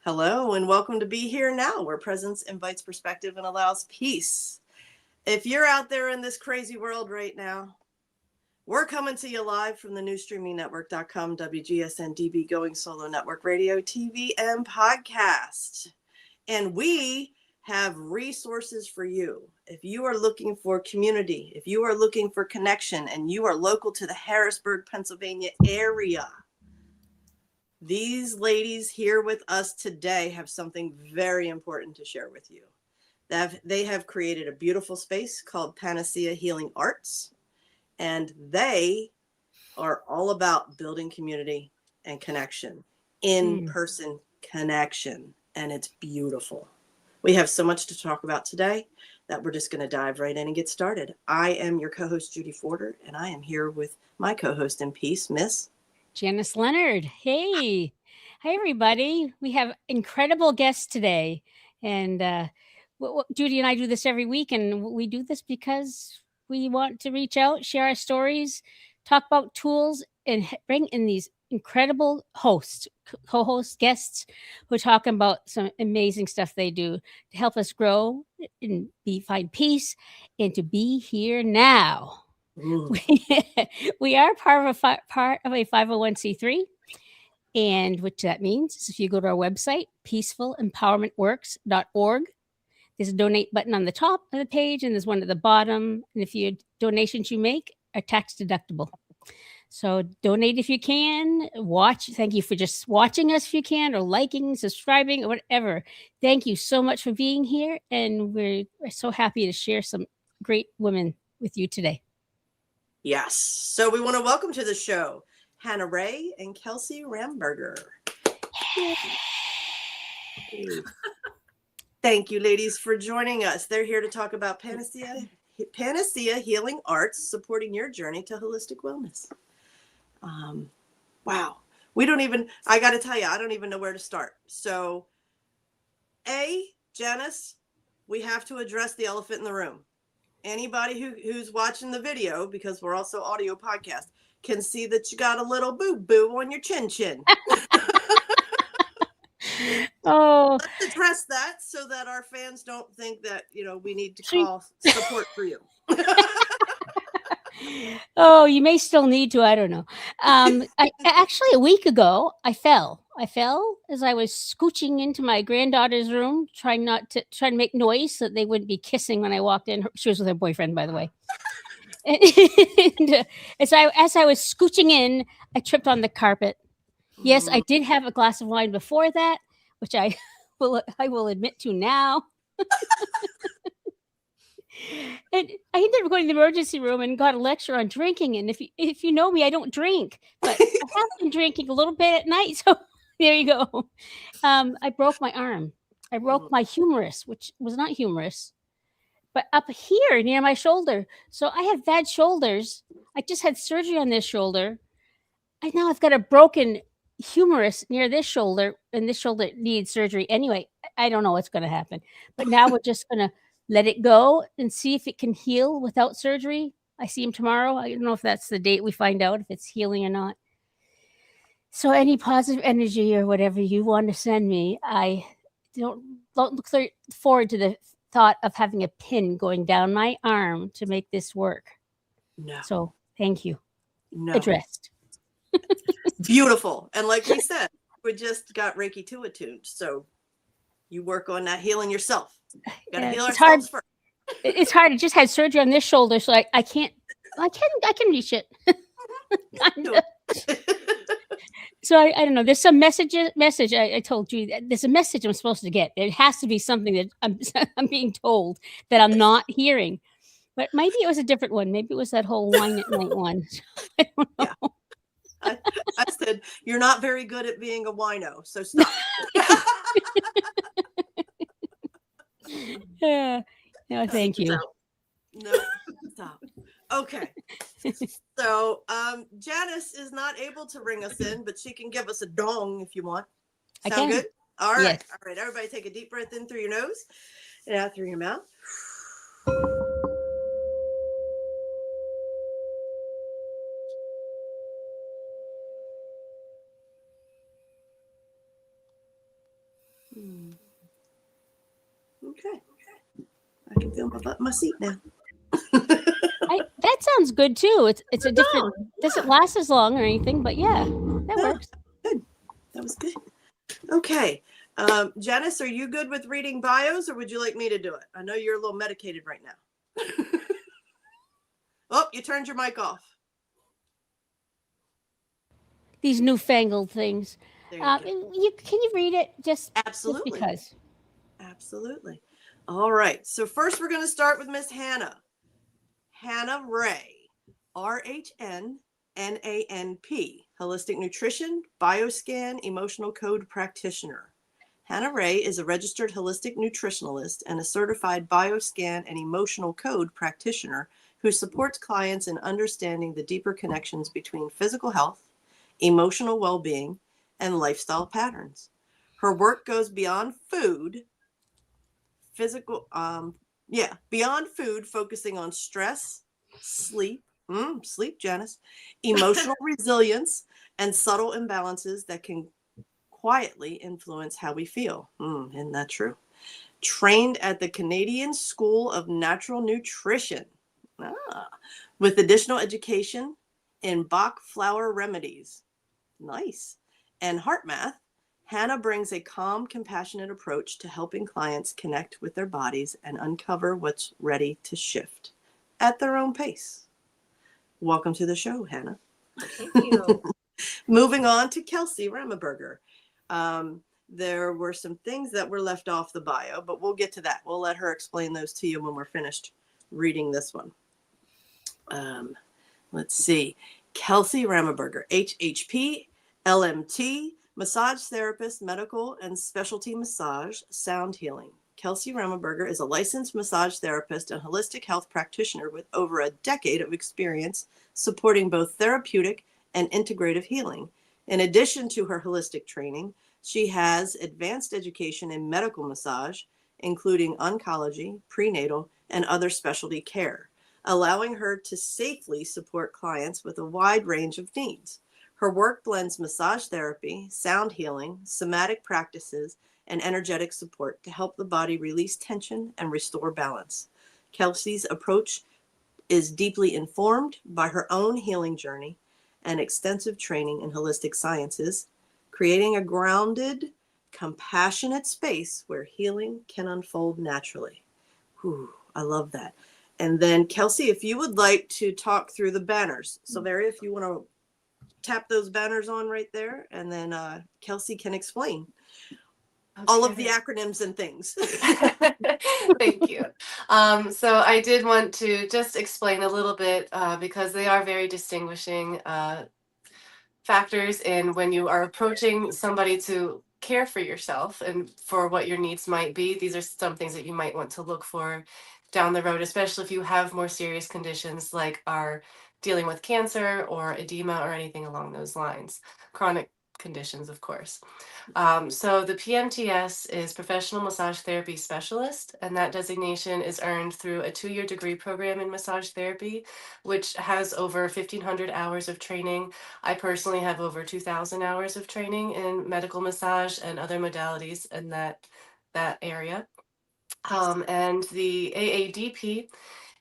Hello and welcome to Be Here Now, where presence invites perspective and allows peace. If you're out there in this crazy world right now, we're coming to you live from the newstreamingnetwork.com, WGSN-DB, Going Solo Network Radio, TV, and podcast. And we have resources for you. If you are looking for community, if you are looking for connection, and you are local to the Harrisburg, Pennsylvania area, these ladies here with us today have something very important to share with you. They have created a beautiful space called Panacea Healing Arts, and they are all about building community and connection, in-person connection, and it's beautiful. We have so much to talk about today that we're just going to dive right in and get started. I am your co-host, Judy Forder, and I am here with my co-host in peace, Miss Janice Leonard. Hey. Hi, everybody. We have incredible guests today. And Judy and I do this every week. And we do this because we want to reach out, share our stories, talk about tools, and bring in these incredible hosts, co-host guests who are talking about some amazing stuff they do to help us grow and find peace and to be here now. We are part of a 501c3, and which that means is if you go to our website, peacefulempowermentworks.org, there's a donate button on the top of the page, and there's one at the bottom. And if your donations you make are tax deductible, so donate if you can. Watch. Thank you for just watching us if you can, or liking, subscribing, or whatever. Thank you so much for being here, and we're so happy to share some great women with you today. Yes. So we want to welcome to the show Wray and Kelsey Ramberger. Thank you, ladies, for joining us. They're here to talk about Panacea Healing Arts, supporting your journey to holistic wellness. Wow. I got to tell you, I don't even know where to start. So, Janice, we have to address the elephant in the room. Anybody who's watching the video, because we're also audio podcast, can see that you got a little boo-boo on your chin. Oh, let's address that so that our fans don't think that, we need to call support for you. Oh, you may still need to. I don't know. Actually, a week ago, I fell. As I was scooching into my granddaughter's room, trying to make noise so that they wouldn't be kissing when I walked in. She was with her boyfriend, by the way. And as I was scooching in, I tripped on the carpet. Yes, I did have a glass of wine before that, which I will admit to now. And I ended up going to the emergency room and got a lecture on drinking. And if you know me, I don't drink, but I have been drinking a little bit at night. So there you go. I broke my arm. I broke my humerus, which was not humerus, but up here near my shoulder. So I have bad shoulders. I just had surgery on this shoulder. And now I've got a broken humerus near this shoulder, and this shoulder needs surgery anyway. I don't know what's going to happen, but now we're just going to let it go and see if it can heal without surgery. I see him tomorrow. I don't know if that's the date we find out if it's healing or not. So any positive energy or whatever you want to send me, I don't look forward to the thought of having a pin going down my arm to make this work. No. So thank you. No. Addressed. Beautiful. And like we said, we just got Reiki 2 attuned. So you work on that healing yourself. You gotta heal ourselves first. It's hard. I just had surgery on this shoulder, so I can reach it. So I don't know. There's some message. I told you there's a message I'm supposed to get. There has to be something that I'm being told that I'm not hearing. But maybe it was a different one. Maybe it was that whole wine at night one. I don't know. Yeah. I said, you're not very good at being a wino, so stop. Yeah. No, thank you. No, stop. Okay. So Janice is not able to ring us in, but she can give us a dong if you want. Sound good? All right. Yes. All right. Everybody take a deep breath in through your nose and out through your mouth. Hmm. Okay. I can feel my butt in my seat now. That sounds good too. It's a different, Yeah. doesn't last as long or anything, but yeah, that works. Good. That was good. Okay. Janice, are you good with reading bios, or would you like me to do it? I know you're a little medicated right now. Oh, you turned your mic off. These newfangled things. There you go. Can you read it just Absolutely. Just because? Absolutely. All right. So first we're going to start with Miss Hannah. Hannah Wray, RHNNANP, Holistic Nutrition, BioScan, Emotional Code Practitioner. Hannah Wray is a registered holistic nutritionalist and a certified BioScan and Emotional Code Practitioner who supports clients in understanding the deeper connections between physical health, emotional well-being, and lifestyle patterns. Her work goes beyond food, beyond food, focusing on stress, sleep, Janice, emotional resilience, and subtle imbalances that can quietly influence how we feel. Isn't that true? Trained at the Canadian School of Natural Nutrition, with additional education in Bach flower remedies, nice, and heart math, Hannah brings a calm, compassionate approach to helping clients connect with their bodies and uncover what's ready to shift at their own pace. Welcome to the show, Hannah. Thank you. Moving on to Kelsey Ramberger. There were some things that were left off the bio, but we'll get to that. We'll let her explain those to you when we're finished reading this one. Let's see. Kelsey Ramberger, HHP, LMT, massage therapist, medical and specialty massage, sound healing. Kelsey Ramberger is a licensed massage therapist and holistic health practitioner with over a decade of experience supporting both therapeutic and integrative healing. In addition to her holistic training, she has advanced education in medical massage, including oncology, prenatal, and other specialty care, allowing her to safely support clients with a wide range of needs. Her work blends massage therapy, sound healing, somatic practices, and energetic support to help the body release tension and restore balance. Kelsey's approach is deeply informed by her own healing journey and extensive training in holistic sciences, creating a grounded, compassionate space where healing can unfold naturally. Whew, I love that. And then Kelsey, if you would like to talk through the banners. Sylvaria, if you want to tap those banners on right there, and then Kelsey can explain all of the acronyms and things. Thank you. So I did want to just explain a little bit because they are very distinguishing factors in when you are approaching somebody to care for yourself and for what your needs might be. These are some things that you might want to look for down the road, especially if you have more serious conditions like are dealing with cancer or edema or anything along those lines. Chronic conditions, of course. So the PMTS is Professional Massage Therapy Specialist, and that designation is earned through a 2-year degree program in massage therapy, which has over 1,500 hours of training. I personally have over 2,000 hours of training in medical massage and other modalities in that area. And the AADP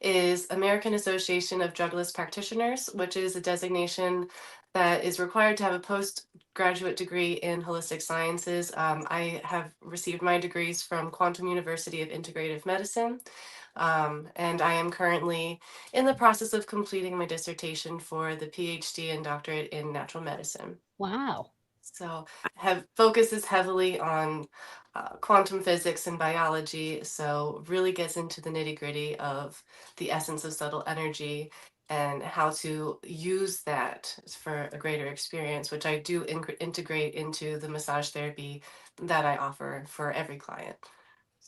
is American Association of Drugless Practitioners, which is a designation that is required to have a postgraduate degree in holistic sciences. I have received my degrees from Quantum University of Integrative Medicine, and I am currently in the process of completing my dissertation for the PhD and doctorate in natural medicine. Wow. So focuses heavily on quantum physics and biology, so really gets into the nitty-gritty of the essence of subtle energy and how to use that for a greater experience, which I do integrate into the massage therapy that I offer for every client.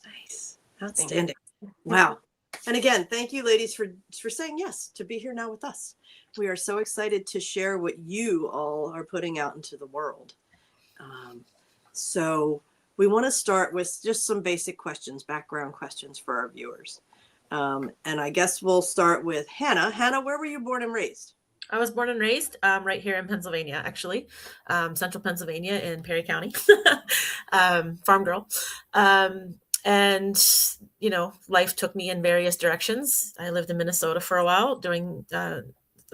Nice. Outstanding. Wow. And again, thank you ladies for saying yes to be here now with us. We are so excited to share what you all are putting out into the world. So we want to start with just some basic questions, background questions for our viewers. And I guess we'll start with Hannah. Hannah, where were you born and raised? I was born and raised right here in Pennsylvania, actually, central Pennsylvania in Perry County. farm girl. And, you know, life took me in various directions. I lived in Minnesota for a while doing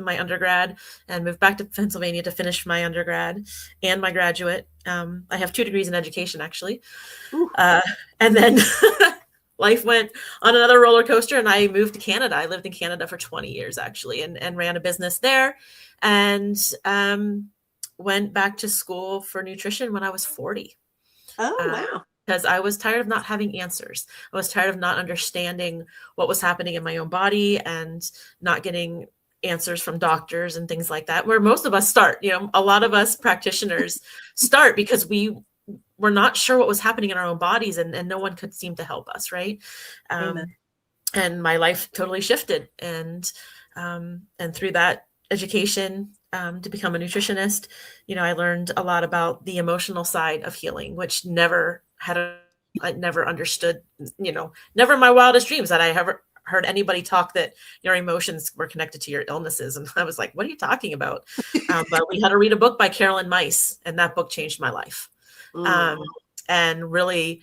my undergrad and moved back to Pennsylvania to finish my undergrad and my graduate. I have 2 degrees in education, actually. And then life went on another roller coaster and I moved to Canada. I lived in Canada for 20 years, actually, and ran a business there, and went back to school for nutrition when I was 40. Oh, wow. Because I was tired of not having answers. I was tired of not understanding what was happening in my own body and not getting answers from doctors and things like that, where most of us start. You know, a lot of us practitioners start because we were not sure what was happening in our own bodies, and no one could seem to help us, right? And my life totally shifted. And through that education, to become a nutritionist, you know, I learned a lot about the emotional side of healing, which I never understood, you know, never in my wildest dreams that I ever heard anybody talk that your emotions were connected to your illnesses. And I was like, what are you talking about? But we had to read a book by Carolyn Mice, and that book changed my life. And really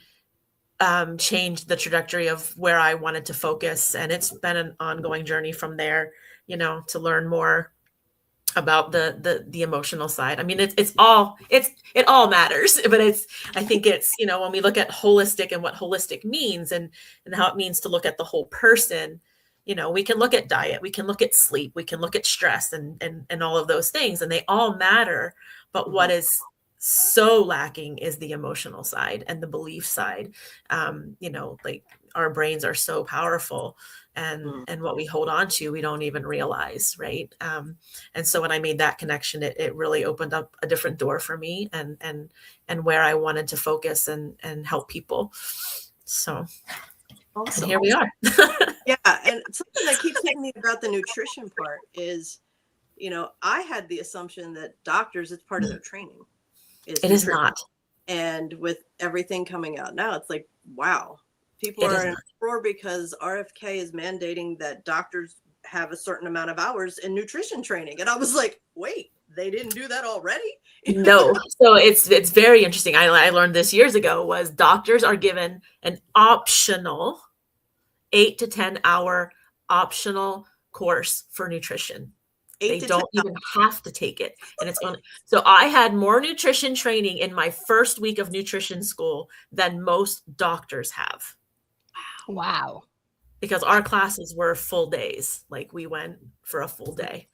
changed the trajectory of where I wanted to focus. And it's been an ongoing journey from there, you know, to learn more about the emotional side. I mean, it all matters, but I think it's, you know, when we look at holistic and what holistic means and how it means to look at the whole person, you know, we can look at diet, we can look at sleep, we can look at stress and all of those things, and they all matter. But what is so lacking is the emotional side and the belief side. You know, like our brains are so powerful, and what we hold on to, we don't even realize. Right. And so when I made that connection, it really opened up a different door for me and where I wanted to focus and help people. So Awesome. And here we are. Yeah. And something that keeps hitting me about the nutrition part is, you know, I had the assumption that doctors, it's part of their training. It is not. And with everything coming out now, it's like, wow, people are in uproar because RFK is mandating that doctors have a certain amount of hours in nutrition training. And I was like, wait, they didn't do that already? No. So it's very interesting. I learned this years ago was doctors are given an optional 8 to 10 hour optional course for nutrition. They don't even have to take it. And it's on. So I had more nutrition training in my first week of nutrition school than most doctors have. Wow. Because our classes were full days. Like we went for a full day.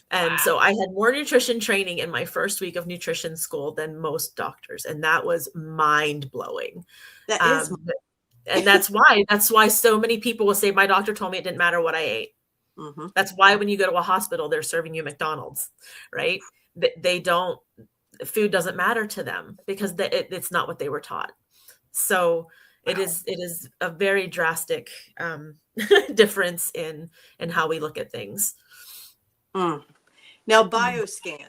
And so I had more nutrition training in my first week of nutrition school than most doctors. And that was mind blowing. That is. And that's why so many people will say, my doctor told me it didn't matter what I ate. Mm-hmm. That's why when you go to a hospital, they're serving you McDonald's, right? Food doesn't matter to them because it's not what they were taught. So it is a very drastic difference in how we look at things. Now, BioScan.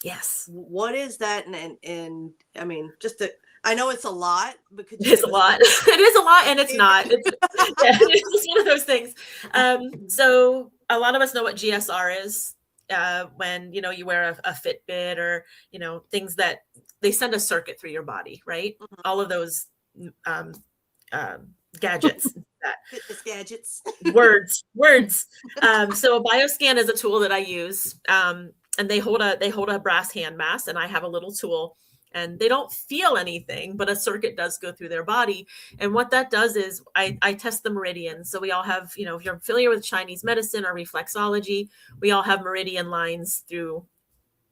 Yes. What is that? And I mean, I know it's a lot, but could you it's a lot. It is a lot, and it's not. It's just one of those things. So a lot of us know what GSR is. When you wear a Fitbit or things that they send a circuit through your body, right? Mm-hmm. All of those gadgets. Fitness gadgets. words. So a BioScan is a tool that I use, and they hold a brass hand mass, and I have a little tool. And they don't feel anything, but a circuit does go through their body. And what that does is I test the meridians. So we all have, if you're familiar with Chinese medicine or reflexology, we all have meridian lines through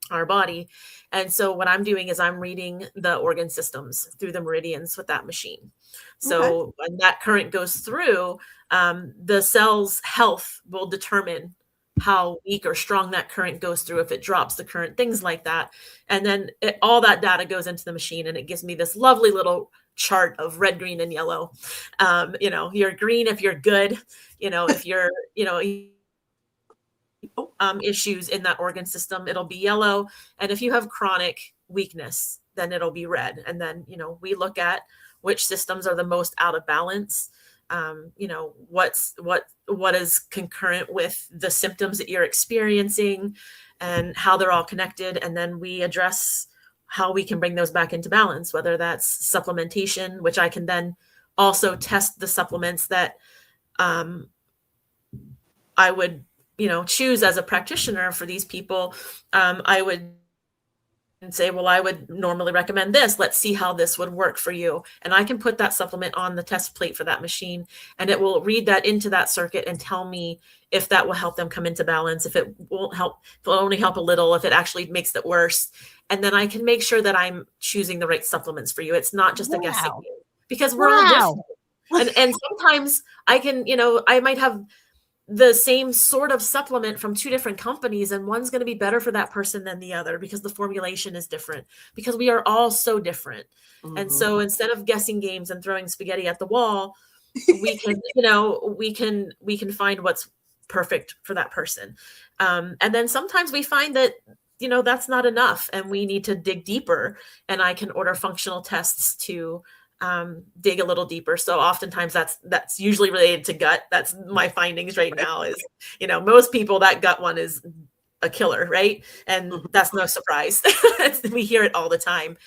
our body. And so what I'm doing is I'm reading the organ systems through the meridians with that machine. So when that current goes through, the cell's health will determine how weak or strong that current goes through, if it drops the current, things like that. And then all that data goes into the machine, and it gives me this lovely little chart of red, green, and yellow. You're green if you're good, if you're, issues in that organ system, it'll be yellow. And if you have chronic weakness, then it'll be red. And then, we look at which systems are the most out of balance. What is concurrent with the symptoms that you're experiencing and how they're all connected. And then we address how we can bring those back into balance, whether that's supplementation, which I can then also test the supplements that I would, choose as a practitioner for these people. I would say, well, I would normally recommend this. Let's see how this would work for you. And I can put that supplement on the test plate for that machine, and it will read that into that circuit and tell me if that will help them come into balance, if it won't help, if it'll only help a little, if it actually makes it worse. And then I can make sure that I'm choosing the right supplements for you. It's not just a guessing game, because we're all different. And sometimes I can, I might have the same sort of supplement from two different companies, and one's going to be better for that person than the other because the formulation is different, because we are all so different. Mm-hmm. And so instead of guessing games and throwing spaghetti at the wall, we can, we can find what's perfect for that person. And then sometimes we find that, that's not enough and we need to dig deeper, and I can order functional tests to dig a little deeper. So oftentimes that's usually related to gut. That's my findings right now is, most people, that gut one is a killer, right? And that's no surprise. We hear it all the time.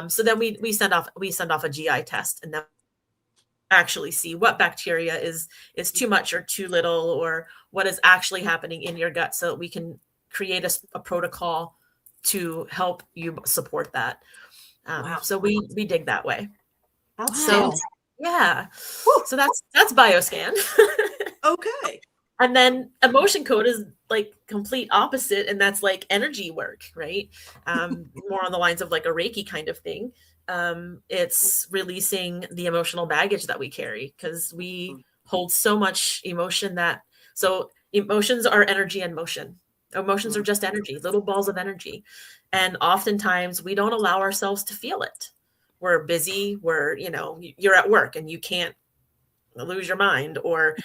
So then we send off a GI test, and then actually see what bacteria is too much or too little, or what is actually happening in your gut, so that we can create a protocol to help you support that. Wow. So we dig that way. So yeah, so that's BioScan. Okay. And then emotion code is like complete opposite, and that's like energy work, right? More on the lines of like a Reiki kind of thing. It's releasing the emotional baggage that we carry, because we hold so much emotion so emotions are energy and motion. Emotions are just energy, little balls of energy. And oftentimes we don't allow ourselves to feel it. We're busy, you're at work and you can't lose your mind, or,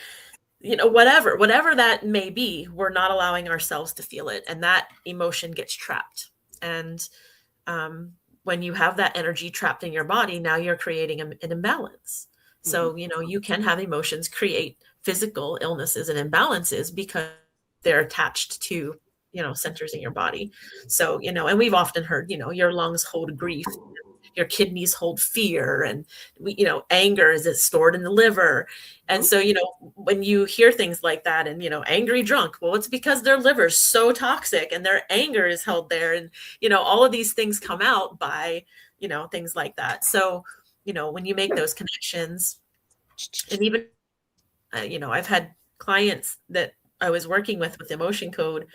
whatever that may be, we're not allowing ourselves to feel it. And that emotion gets trapped. And when you have that energy trapped in your body, now you're creating an imbalance. So, you can have emotions create physical illnesses and imbalances because they're attached to, centers in your body. So, and we've often heard, your lungs hold grief, your kidneys hold fear, and anger is stored in the liver. And so, when you hear things like that and, angry drunk, well, it's because their liver's so toxic and their anger is held there. And, all of these things come out by, things like that. So, when you make those connections, and even, I've had clients that I was working with emotion code,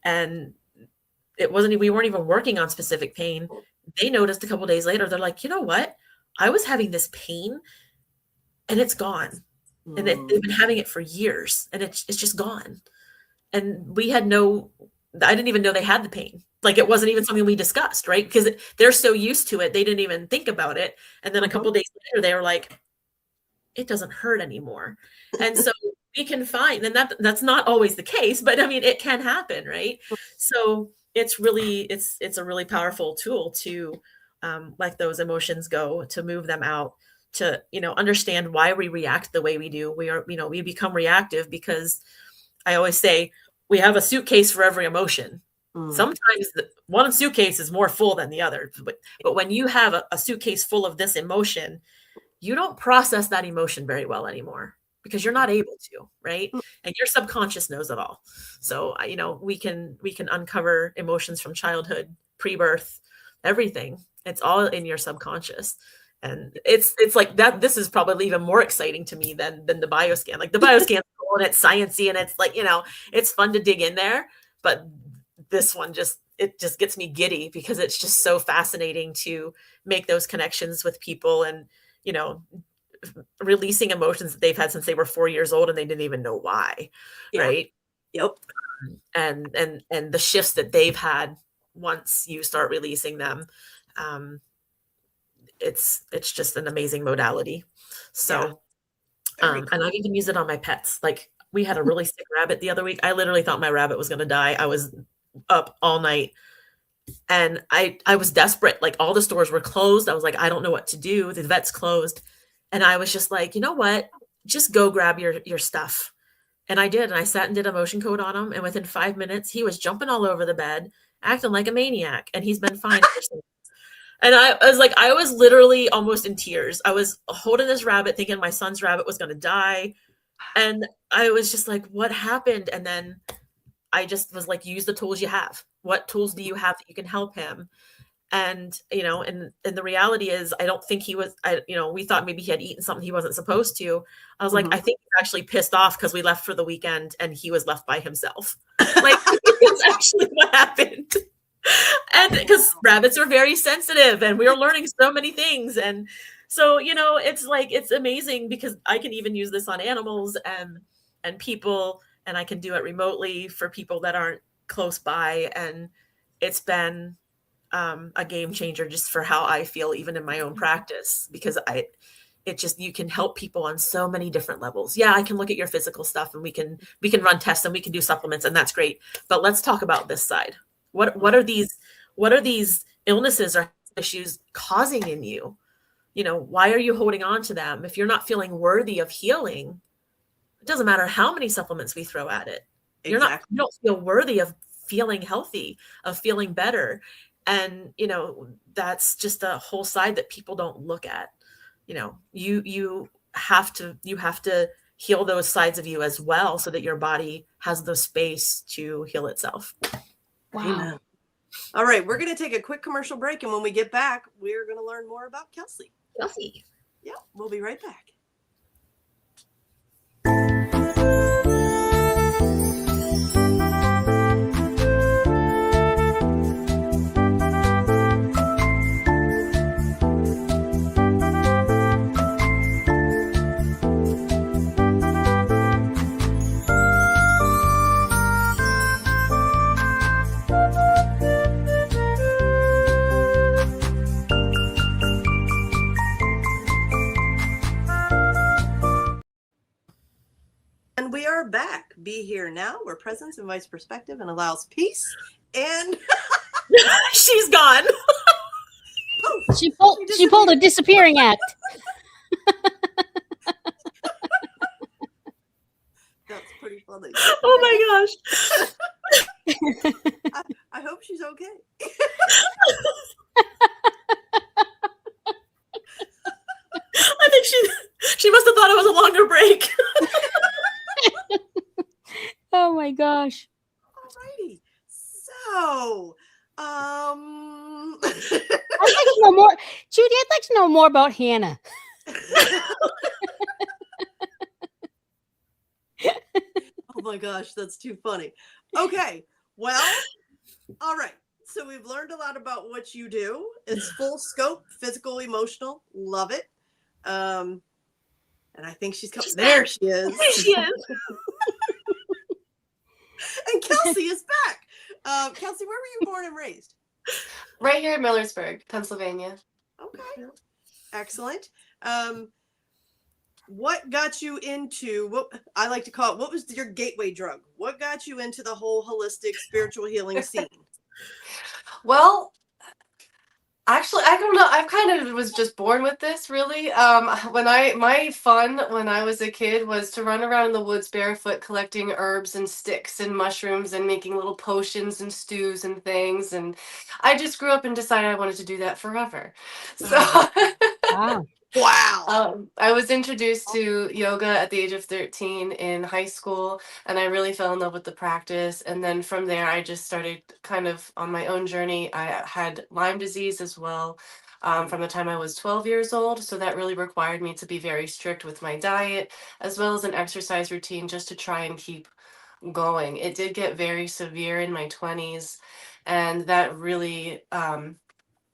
and we weren't even working on specific pain. They noticed a couple of days later, they're like, you know what? I was having this pain and it's gone. And they've been having it for years, and it's just gone. And I didn't even know they had the pain. Like, it wasn't even something we discussed, right? Because they're so used to it, they didn't even think about it. And then a couple of days later, they were like, it doesn't hurt anymore. And so we can find, and that's not always the case, but I mean, it can happen, right? So it's a really powerful tool to let those emotions go, to move them out, to, understand why we react the way we do. We become reactive because I always say we have a suitcase for every emotion. Sometimes one suitcase is more full than the other, but when you have a suitcase full of this emotion, you don't process that emotion very well anymore, because you're not able to, right? And your subconscious knows it all. So, we can uncover emotions from childhood, pre-birth, everything. It's all in your subconscious. And it's like that. This is probably even more exciting to me than the BioScan. Like, the BioScan is cool and it's sciencey, and it's like, it's fun to dig in there. But this one just gets me giddy, because it's just so fascinating to make those connections with people, and, releasing emotions that they've had since they were 4 years old and they didn't even know why. Yeah. Right. Yep. And the shifts that they've had once you start releasing them. It's just an amazing modality. So, cool. And I've even used it on my pets. Like, we had a really sick rabbit the other week. I literally thought my rabbit was going to die. I was up all night, and I was desperate. Like, all the stores were closed. I was like, I don't know what to do. The vet's closed. And I was just like, you know what? Just go grab your stuff. And I did. And I sat and did emotion code on him. And within 5 minutes, he was jumping all over the bed, acting like a maniac. And he's been fine ever since. And I was literally almost in tears. I was holding this rabbit thinking my son's rabbit was going to die. And I was just like, what happened? And then I just was like, use the tools you have. What tools do you have that you can help him? And, you know, and the reality is, I don't think he was, we thought maybe he had eaten something he wasn't supposed to. I was like, I think he's actually pissed off because we left for the weekend and he was left by himself. Like, it's actually what happened. And because rabbits are very sensitive and we are learning so many things. And so, you know, it's like, it's amazing because I can even use this on animals and people, and I can do it remotely for people that aren't close by. And it's been a game changer just for how I feel, even in my own practice, because you can help people on so many different levels. Yeah, I can look at your physical stuff and we can run tests and we can do supplements, and that's great. But let's talk about this side. What are these illnesses or issues causing in you? You know, why are you holding on to them? If you're not feeling worthy of healing, it doesn't matter how many supplements we throw at it. You don't feel worthy of feeling healthy, of feeling better. And, you know, that's just a whole side that people don't look at. You know, you have to heal those sides of you as well, so that your body has the space to heal itself. Wow. Amen. All right, we're going to take a quick commercial break, and when we get back, we're going to learn more about Kelsey. Yeah, we'll be right back. And we are back. Be here now, where presence invites perspective and allows peace. And she's gone. She pulled a disappearing act. That's pretty funny. Oh my gosh. I hope she's okay. I think she must have thought it was a longer break. Oh my gosh. Alrighty. So, I'd like to know more. Judy, I'd like to know more about Hannah. oh my gosh, that's too funny. Okay. Well, all right. So we've learned a lot about what you do. It's full scope, physical, emotional. Love it. And I think she's coming. There she is. There she is. And Kelsey is back. Kelsey, where were you born and raised? Right here in Millersburg, Pennsylvania. Okay. Excellent. What got you into what I like to call it? What was your gateway drug? What got you into the whole holistic spiritual healing scene? Well, actually, I don't know. I kind of was just born with this, really. My fun when I was a kid was to run around in the woods barefoot, collecting herbs and sticks and mushrooms and making little potions and stews and things. And I just grew up and decided I wanted to do that forever. So, Wow. Wow. I was introduced to yoga at the age of 13 in high school, and I really fell in love with the practice. And then from there, I just started kind of on my own journey. I had Lyme disease as well from the time I was 12 years old. So that really required me to be very strict with my diet, as well as an exercise routine, just to try and keep going. It did get very severe in my 20s, and that really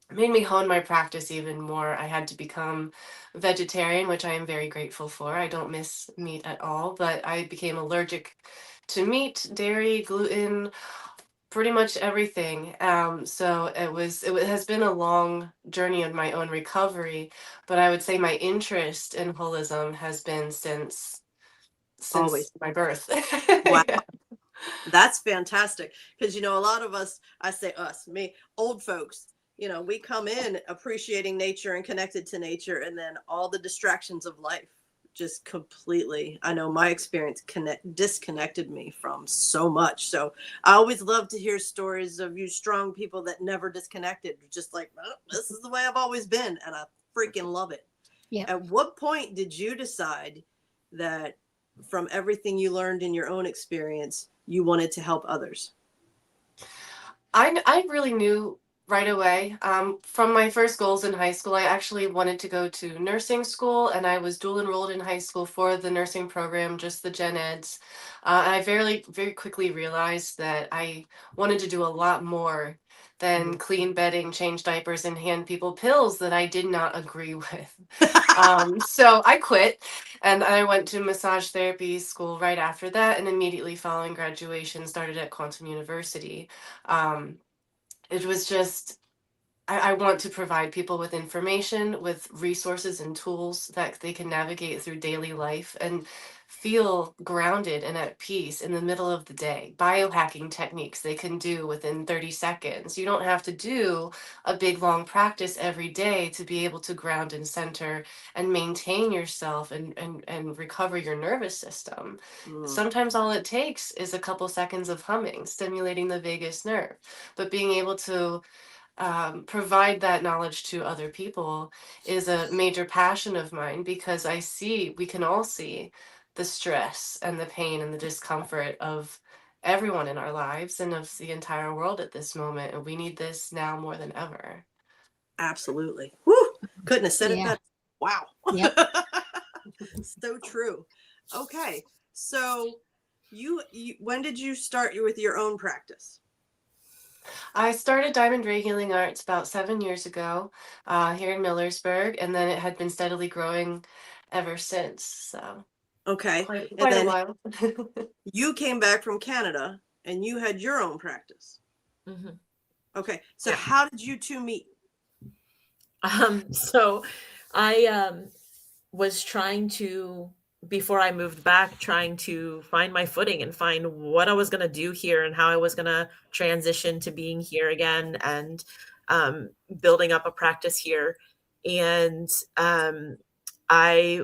made me hone my practice even more. I had to become vegetarian, which I am very grateful for. I don't miss meat at all, but I became allergic to meat, dairy, gluten, pretty much everything. So it has been a long journey of my own recovery, but I would say my interest in holism has been since Always. my birth. Wow. Yeah. That's fantastic. Because, a lot of us, I say us, me, old folks, we come in appreciating nature and connected to nature, and then all the distractions of life just completely, I know my experience disconnected me from so much. So I always love to hear stories of you strong people that never disconnected, just like, oh, this is the way I've always been, and I freaking love it. Yeah. At what point did you decide that from everything you learned in your own experience, you wanted to help others? I really knew right away. From my first goals in high school, I actually wanted to go to nursing school, and I was dual enrolled in high school for the nursing program, just the gen eds. And I very quickly realized that I wanted to do a lot more than clean bedding, change diapers, and hand people pills that I did not agree with. So I quit, and I went to massage therapy school right after that, and immediately following graduation started at Quantum University. Um, it was just, I want to provide people with information, with resources and tools that they can navigate through daily life and feel grounded and at peace in the middle of the day. Biohacking techniques they can do within 30 seconds. You don't have to do a big long practice every day to be able to ground and center and maintain yourself and recover your nervous system. Sometimes all it takes is a couple seconds of humming, stimulating the vagus nerve. But being able to provide that knowledge to other people is a major passion of mine, because we can all see the stress and the pain and the discomfort of everyone in our lives and of the entire world at this moment. And we need this now more than ever. Absolutely. Woo! Couldn't have said it better. Wow. Yep. So true. Okay. So you when did you start with your own practice? I started Diamond Ray Healing Arts about 7 years ago here in Millersburg, and then it had been steadily growing ever since. So Okay. quite And a then while. you came back from Canada and you had your own practice. Mm-hmm. Okay. So Yeah. how did you two meet? So I was trying to, before I moved back, trying to find my footing and find what I was going to do here and how I was going to transition to being here again and building up a practice here. And I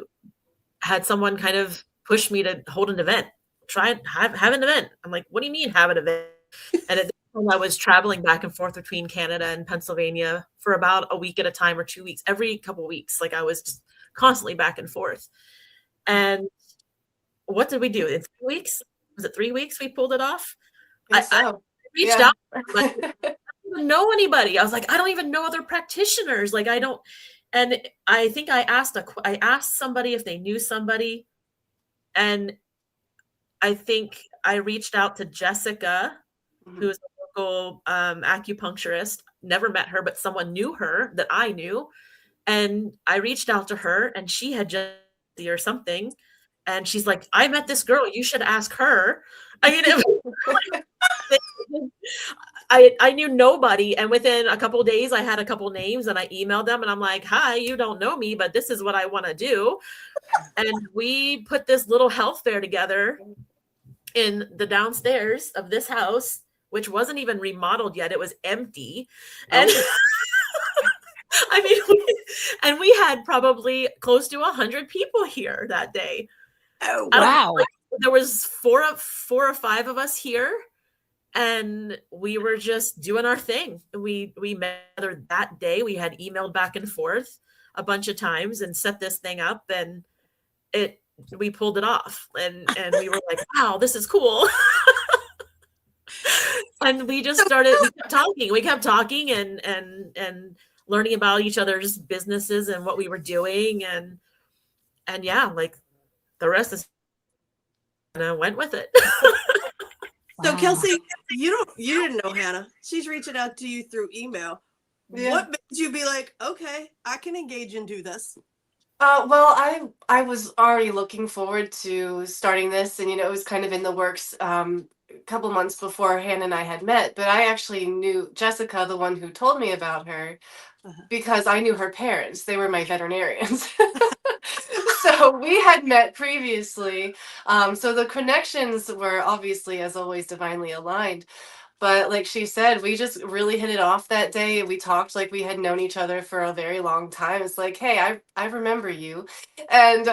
had someone kind of push me to hold an event, have an event. I'm like, what do you mean have an event? And at this time I was traveling back and forth between Canada and Pennsylvania for about a week at a time or 2 weeks, every couple of weeks. Like I was just constantly back and forth. And what did we do in 3 weeks? Was it 3 weeks we pulled it off? I reached out, like, I don't even know anybody. I was like, I don't even know other practitioners. Like I don't. And I think I asked somebody if they knew somebody. And I think I reached out to Jessica, who is a local acupuncturist. Never met her, but someone knew her that I knew. And I reached out to her, and she had just or something. And she's like, I met this girl. You should ask her. I mean, I knew nobody. And within a couple of days, I had a couple of names, and I emailed them, and I'm like, hi, you don't know me, but this is what I want to do. And we put this little health fair together in the downstairs of this house, which wasn't even remodeled yet. It was empty. And I mean, we had probably close to 100 people here that day. Oh, wow. There was four or five of us here, and we were just doing our thing. We met that day. We had emailed back and forth a bunch of times and set this thing up, and we pulled it off. And we were like, wow, this is cool. And we just we kept talking and learning about each other's businesses and what we were doing. And yeah, like the rest is, and I went with it. So Kelsey, you didn't know Hannah. She's reaching out to you through email. Yeah. What made you be like, okay, I can engage and do this? Well, I was already looking forward to starting this, and it was kind of in the works a couple months before Hannah and I had met. But I actually knew Jessica, the one who told me about her, because I knew her parents. They were my veterinarians. So we had met previously. So the connections were obviously, as always, divinely aligned. But like she said, we just really hit it off that day. We talked like we had known each other for a very long time. It's like, hey, I remember you. And,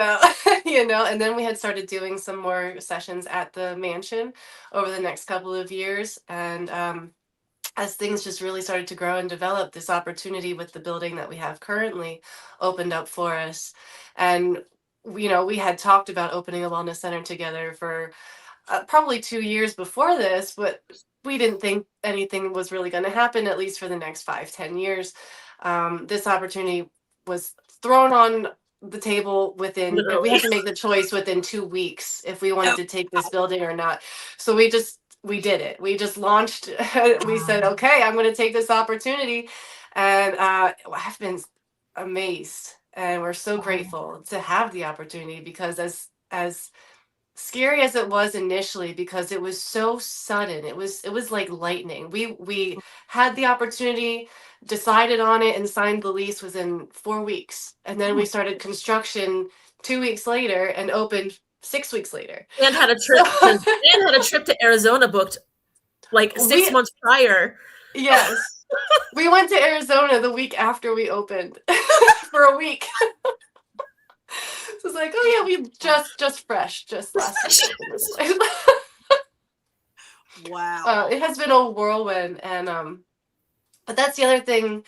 you know, and then we had started doing some more sessions at the mansion over the next couple of years. And as things just really started to grow and develop, this opportunity with the building that we have currently opened up for us. And, you know, we had talked about opening a wellness center together for probably 2 years before this, but we didn't think anything was really going to happen, at least for the next 5-10 years. This opportunity was thrown on the table within, we Literally. had to make the choice within 2 weeks if we wanted to take this building or not. So we did it. We just launched. We said, okay, I'm going to take this opportunity. And I've been amazed. And we're so grateful to have the opportunity, because as scary as it was initially, because it was so sudden, it was like lightning. We had the opportunity, decided on it, and signed the lease within 4 weeks, and then we started construction 2 weeks later and opened 6 weeks later, And had a trip to Arizona booked like 6 months prior. Yes. We went to Arizona the week after we opened for a week. So it's like, oh yeah, we just fresh, just last week. Wow. It has been a whirlwind, and but that's the other thing,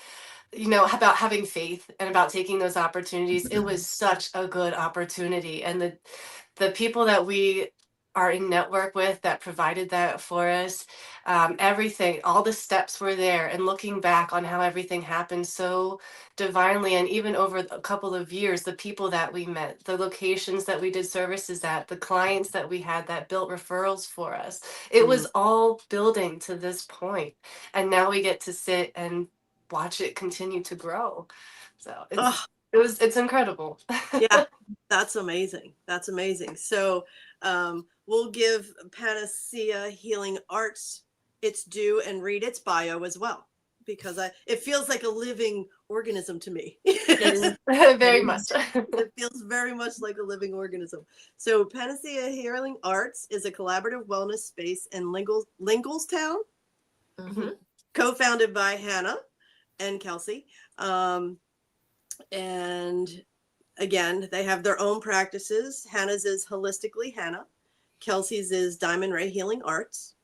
you know, about having faith and about taking those opportunities. It was such a good opportunity, and the people that we are in network with that provided that for us, everything, all the steps were there, and looking back on how everything happened so divinely, and even over a couple of years, the people that we met, the locations that we did services at, the clients that we had that built referrals for us, it was all building to this point, and now we get to sit and watch it continue to grow. So it's incredible. Yeah, that's amazing. That's amazing. So we'll give Panacea Healing Arts its due and read its bio as well, because it feels like a living organism to me. Very much. It feels very much like a living organism. So Panacea Healing Arts is a collaborative wellness space in Linglestown, co-founded by Hannah and Kelsey. And again, they have their own practices. Hannah's is Holistically Hannah. Kelsey's is Diamond Ray Healing Arts.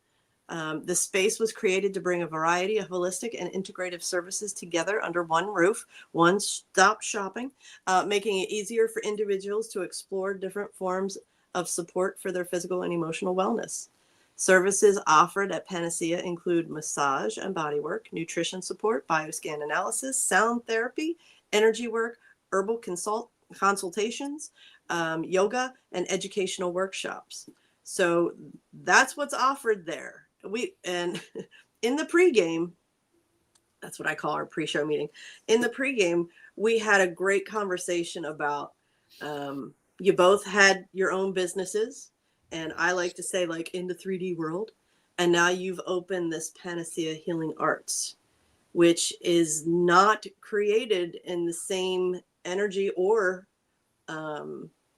The space was created to bring a variety of holistic and integrative services together under one roof, one-stop shopping, making it easier for individuals to explore different forms of support for their physical and emotional wellness. Services offered at Panacea include massage and bodywork, nutrition support, BioScan analysis, sound therapy, energy work, herbal consultations, yoga, and educational workshops. So that's what's offered there. And in the pregame, that's what I call our pre-show meeting. In the pregame, we had a great conversation about you both had your own businesses, and I like to say, like, in the 3D world, and now you've opened this Panacea Healing Arts, which is not created in the same energy or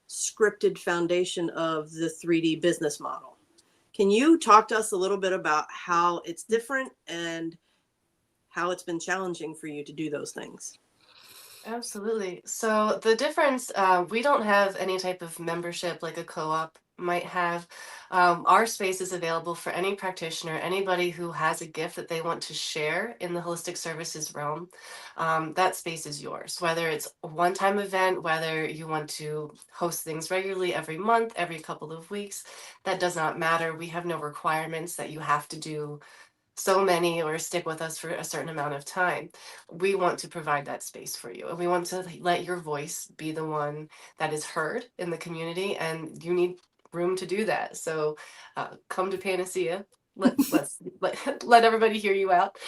scripted foundation of the 3D business model. Can you talk to us a little bit about how it's different and how it's been challenging for you to do those things? Absolutely. So the difference, we don't have any type of membership like a co-op might have. Our space is available for any practitioner, anybody who has a gift that they want to share in the holistic services realm. That space is yours, whether it's a one-time event, whether you want to host things regularly every month, every couple of weeks, that does not matter. We have no requirements that you have to do so many or stick with us for a certain amount of time. We want to provide that space for you, and we want to let your voice be the one that is heard in the community, and you need room to do that. So come to Panacea. Let everybody hear you out.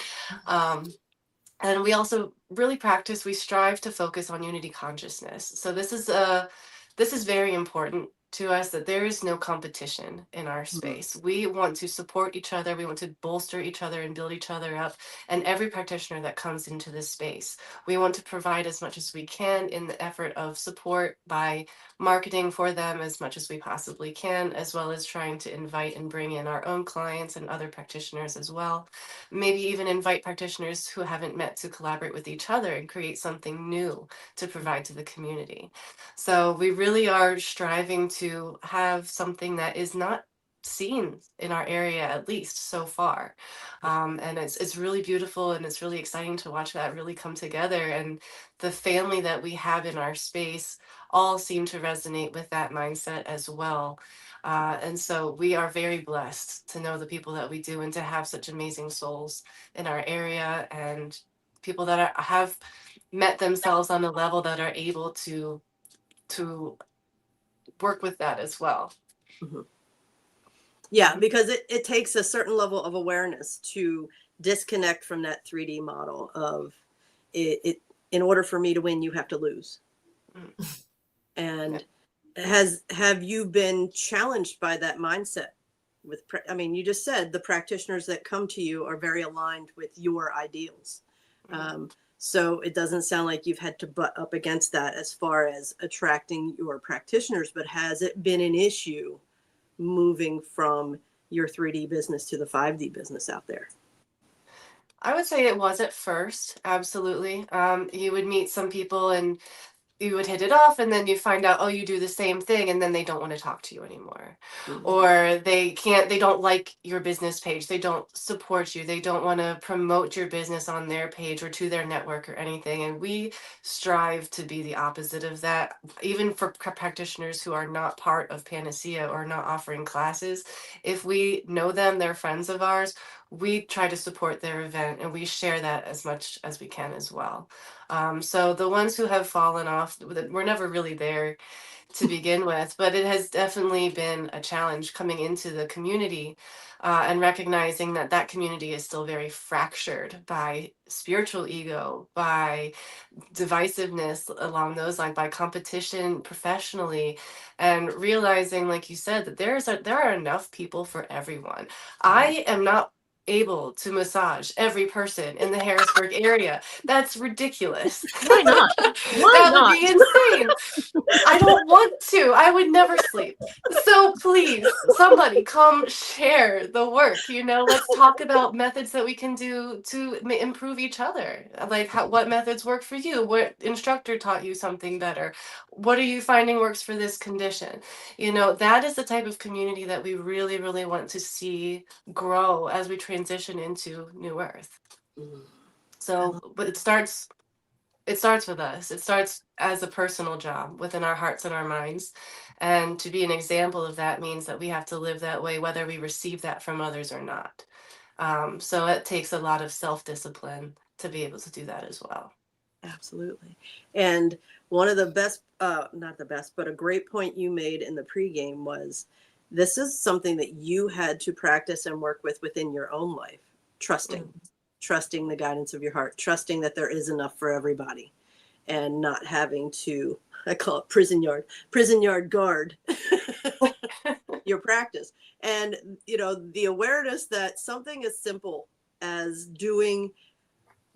And we also really practice, we strive to focus on unity consciousness. So this is very important to us that there is no competition in our space. We want to support each other. We want to bolster each other and build each other up. And every practitioner that comes into this space, we want to provide as much as we can in the effort of support by marketing for them as much as we possibly can, as well as trying to invite and bring in our own clients and other practitioners as well. Maybe even invite practitioners who haven't met to collaborate with each other and create something new to provide to the community. So we really are striving to have something that is not seen in our area, at least so far. And it's really beautiful, and it's really exciting to watch that really come together. And the family that we have in our space all seem to resonate with that mindset as well. And so we are very blessed to know the people that we do and to have such amazing souls in our area, and people that have met themselves on a level that are able to work with that as well. Yeah, because it takes a certain level of awareness to disconnect from that 3D model of it. In order for me to win, you have to lose. And have you been challenged by that mindset? I mean, you just said the practitioners that come to you are very aligned with your ideals. So it doesn't sound like you've had to butt up against that as far as attracting your practitioners, but has it been an issue moving from your 3D business to the 5D business out there? I would say it was at first, absolutely. You would meet some people and you would hit it off, and then you find out, oh, you do the same thing, and then they don't want to talk to you anymore. Or they don't like your business page, they don't support you, they don't want to promote your business on their page or to their network or anything. And we strive to be the opposite of that, even for practitioners who are not part of Panacea or not offering classes. If we know them, they're friends of ours, we try to support their event, and we share that as much as we can as well. So the ones who have fallen off, we're never really there to begin with, but it has definitely been a challenge coming into the community, and recognizing that that community is still very fractured by spiritual ego, by divisiveness along those lines, by competition professionally, and realizing, like you said, that there are enough people for everyone. I am not able to massage every person in the Harrisburg area. That's ridiculous. Why not? Why That not? would be insane. I don't want to. I would never sleep. So please, somebody come share the work. Let's talk about methods that we can do to improve each other. Like what methods work for you? What instructor taught you something better? What are you finding works for this condition? That is the type of community that we really, really want to see grow as we transition into New Earth. So, but it starts with us. It starts as a personal job within our hearts and our minds. And to be an example of that means that we have to live that way, whether we receive that from others or not. So it takes a lot of self-discipline to be able to do that as well. Absolutely. And one of the best, not the best, but a great point you made in the pregame was this is something that you had to practice and work with within your own life. Trusting the guidance of your heart, trusting that there is enough for everybody, and not having to, I call it prison yard guard your practice. And, the awareness that something as simple as doing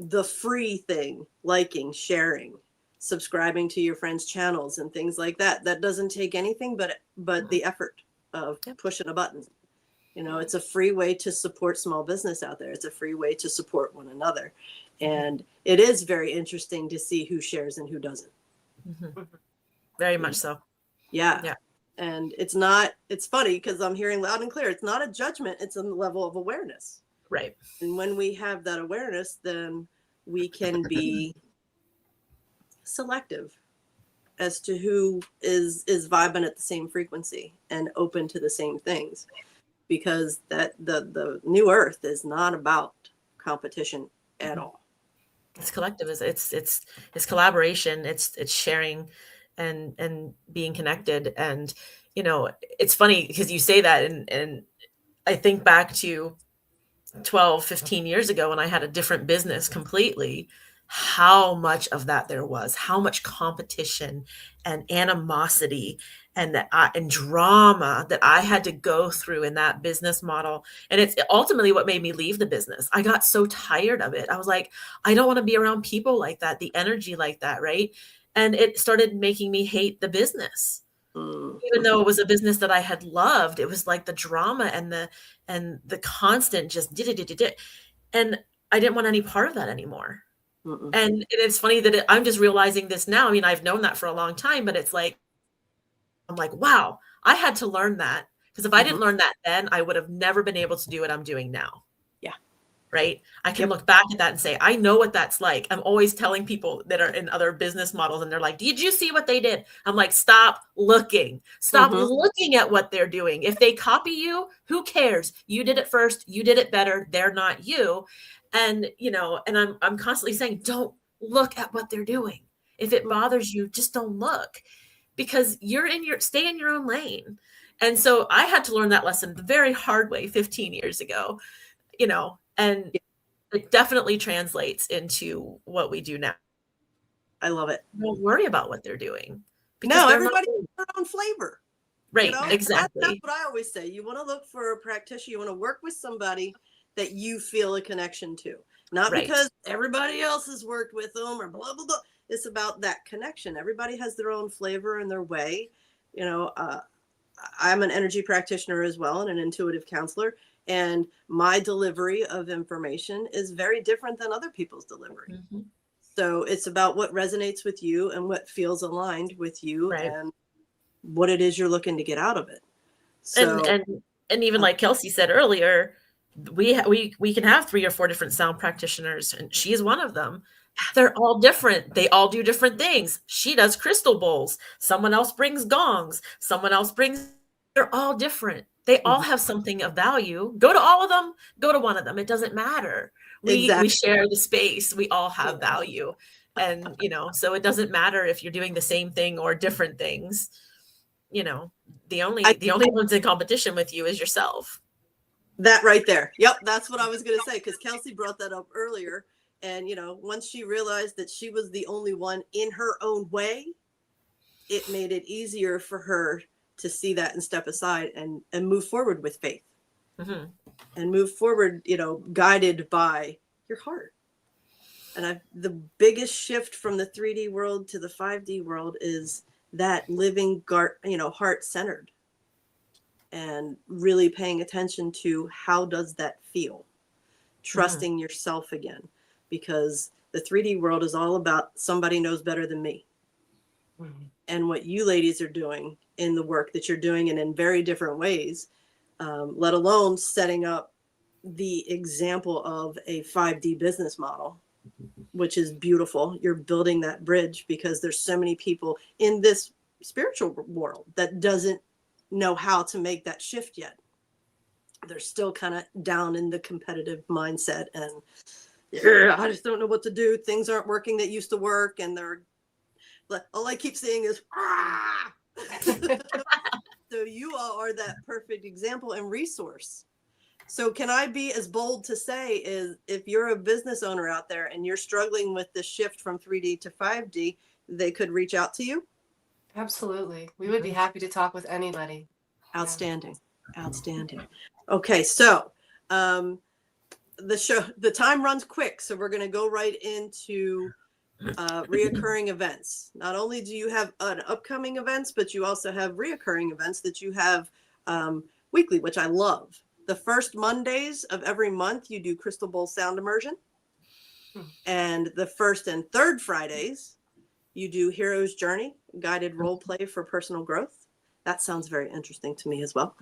the free thing, liking, sharing, subscribing to your friends' channels and things like that, that doesn't take anything but the effort of pushing a button. It's a free way to support small business out there. It's a free way to support one another. And it is very interesting to see who shares and who doesn't. Very much so. Yeah. And it's funny because I'm hearing loud and clear. It's not a judgment. It's a level of awareness. Right. And when we have that awareness, then we can be selective as to who is vibing at the same frequency and open to the same things. Because that the New Earth is not about competition at all. It's collective. It's collaboration. It's sharing, and being connected. And it's funny because you say that, and I think back to 12, 15 years ago when I had a different business completely, how much of that there was, how much competition and animosity and drama that I had to go through in that business model. And it's ultimately what made me leave the business. I got so tired of it. I was like, I don't want to be around people like that, the energy like that, right? And it started making me hate the business. Even though it was a business that I had loved, it was like the drama and the constant just did. And I didn't want any part of that anymore. And it's funny that I'm just realizing this now. I mean, I've known that for a long time, but it's like, I'm like, wow, I had to learn that, because if I didn't learn that then, I would have never been able to do what I'm doing now. Yeah. Right. I can look back at that and say, I know what that's like. I'm always telling people that are in other business models and they're like, did you see what they did? I'm like, stop looking at what they're doing. If they copy you, who cares? You did it first. You did it better. They're not you. And, and I'm constantly saying, don't look at what they're doing. If it bothers you, just don't look, because stay in your own lane. And so I had to learn that lesson the very hard way 15 years ago, and it definitely translates into what we do now. I love it. Don't worry about what they're doing. No, everybody has their own flavor. Right. Exactly. That's what I always say. You want to look for a practitioner. You want to work with somebody that you feel a connection to, not because everybody else has worked with them or blah, blah, blah. It's about that connection. Everybody has their own flavor and their way. I'm an energy practitioner as well and an intuitive counselor, and my delivery of information is very different than other people's delivery. So it's about what resonates with you and what feels aligned with you and what it is you're looking to get out of it. So, and even like Kelsey said earlier, we can have 3 or 4 different sound practitioners, and she's one of them. They're all different. They all do different things. She does crystal bowls. Someone else brings gongs. They're all different. They all have something of value. Go to all of them, go to one of them. It doesn't matter. We share the space. We all have value. And, so it doesn't matter if you're doing the same thing or different things. The only ones in competition with you is yourself. That right there. Yep. That's what I was going to say, because Kelsey brought that up earlier. And, once she realized that she was the only one in her own way, it made it easier for her to see that and step aside and move forward with faith and move forward, guided by your heart. And the biggest shift from the 3D world to the 5D world is that living, heart-centered and really paying attention to how does that feel, trusting yourself again. Because the 3D world is all about somebody knows better than me. And what you ladies are doing in the work that you're doing, and in very different ways, let alone setting up the example of a 5D business model, which is beautiful. You're building that bridge, because there's so many people in this spiritual world that doesn't know how to make that shift yet. They're still kind of down in the competitive mindset and I just don't know what to do. Things aren't working that used to work. And all I keep seeing is, So you all are that perfect example and resource. So can I be as bold to say is, if you're a business owner out there and you're struggling with the shift from 3D to 5D, they could reach out to you? Absolutely. We would be happy to talk with anybody. Outstanding. Outstanding. Okay. So, the time runs quick, so we're going to go right into reoccurring events. Not only do you have upcoming events, but you also have reoccurring events that you have weekly, which I love. The first Mondays of every month, you do crystal bowl sound immersion. And the first and third Fridays, you do Hero's Journey, guided role play for personal growth. That sounds very interesting to me as well.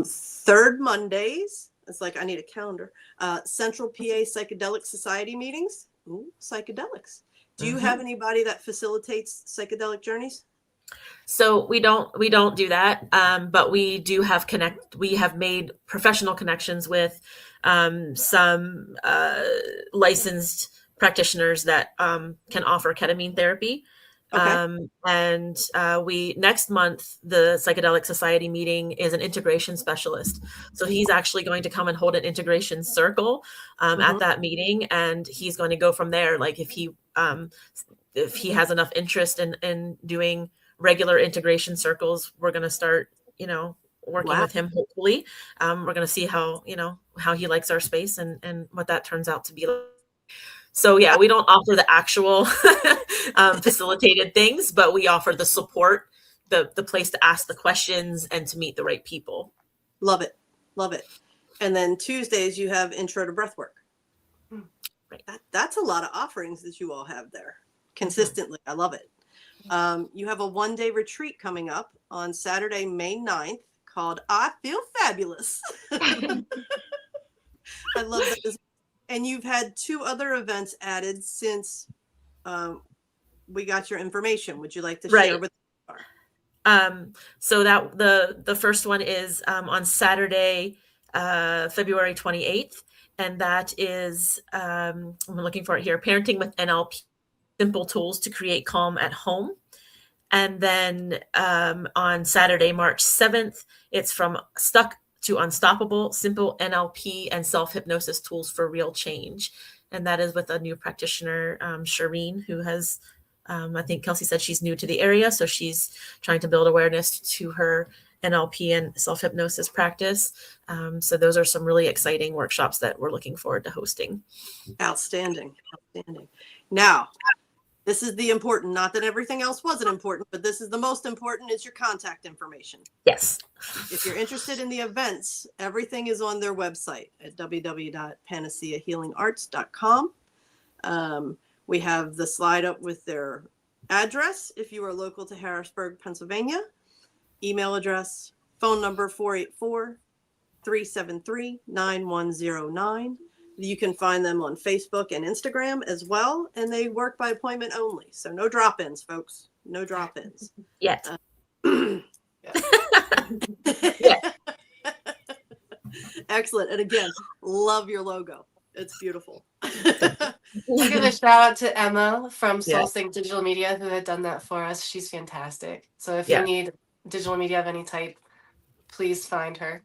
Third Mondays, it's like I need a calendar. Central PA Psychedelic Society meetings. Ooh, psychedelics. Do you have anybody that facilitates psychedelic journeys? So we don't do that, but we do have we have made professional connections with some licensed practitioners that can offer ketamine therapy. Okay. And we next month, the Psychedelic Society meeting is an integration specialist. So he's actually going to come and hold an integration circle at that meeting, and he's going to go from there. Like if he has enough interest in doing regular integration circles. We're going to start, working Wow. with him. Hopefully, we're going to see how he likes our space and what that turns out to be. So yeah, we don't offer the actual facilitated things, but we offer the support, the place to ask the questions and to meet the right people. Love it. Love it. And then Tuesdays you have intro to breathwork. Right. That's a lot of offerings that you all have there consistently. I love it. You have a 1-day retreat coming up on Saturday, May 9th called I Feel Fabulous. I love that. And you've had 2 other events added since we got your information. Would you like to share with us? So that the first one is on Saturday, February 28th. And that is, I'm looking for it here, Parenting with NLP, Simple Tools to Create Calm at Home. And then on Saturday, March 7th, it's From Stuck to Unstoppable, Simple NLP and Self-Hypnosis Tools for Real Change. And that is with a new practitioner, Shireen, who has, I think Kelsey said she's new to the area. So she's trying to build awareness to her NLP and self-hypnosis practice. So those are some really exciting workshops that we're looking forward to hosting. Outstanding. Outstanding. Now, this is the important, not that everything else wasn't important, but this is the most important, is your contact information. Yes. If you're interested in the events, everything is on their website at www.panaceahealingarts.com. We have the slide up with their address if you are local to Harrisburg, Pennsylvania. Email address, phone number 484-373-9109. You can find them on Facebook and Instagram as well, and they work by appointment only. So no drop-ins, folks. No drop-ins. Yet. Excellent. And again, love your logo. It's beautiful. I'll give a shout out to Emma from Soul Sync Digital Media who had done that for us. She's fantastic. So if you need digital media of any type, please find her.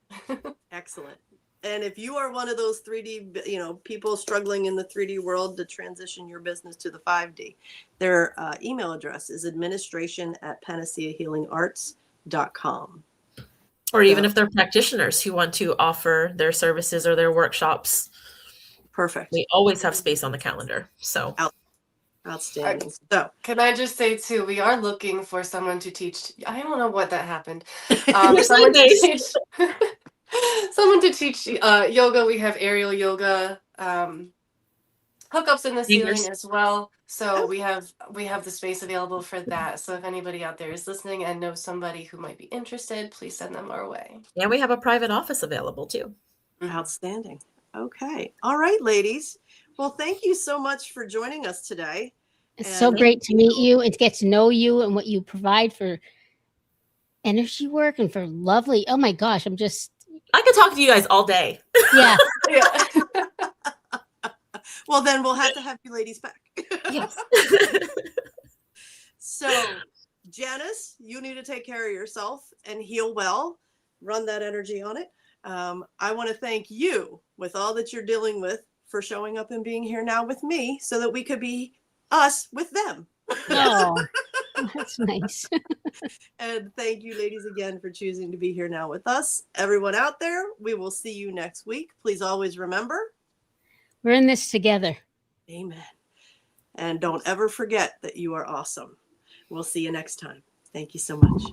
Excellent. And if you are one of those 3D, people struggling in the 3D world to transition your business to the 5D, their email address is administration@panaceahealingarts.com. Or even if they're practitioners who want to offer their services or their workshops. Perfect. We always have space on the calendar. So outstanding. So can I just say too, we are looking for someone to teach. I don't know what that happened. Someone to teach yoga. We have aerial yoga hookups in the ceiling as well. So we have the space available for that. So if anybody out there is listening and knows somebody who might be interested, please send them our way. And we have a private office available too. Outstanding. Okay. All right, ladies. Well, thank you so much for joining us today. It's so great to meet you and to get to know you and what you provide for energy work and for lovely. Oh my gosh, I could talk to you guys all day. Yeah. Well, then we'll have to have you ladies back. Yes. So, Janice, you need to take care of yourself and heal well. Run that energy on it. I want to thank you with all that you're dealing with for showing up and being here now with me so that we could be us with them. Oh, that's nice. And thank you, ladies, again for choosing to be here now with us. Everyone out there, we will see you next week. Please always remember, we're in this together. Amen. And don't ever forget that you are awesome. We'll see you next time. Thank you so much.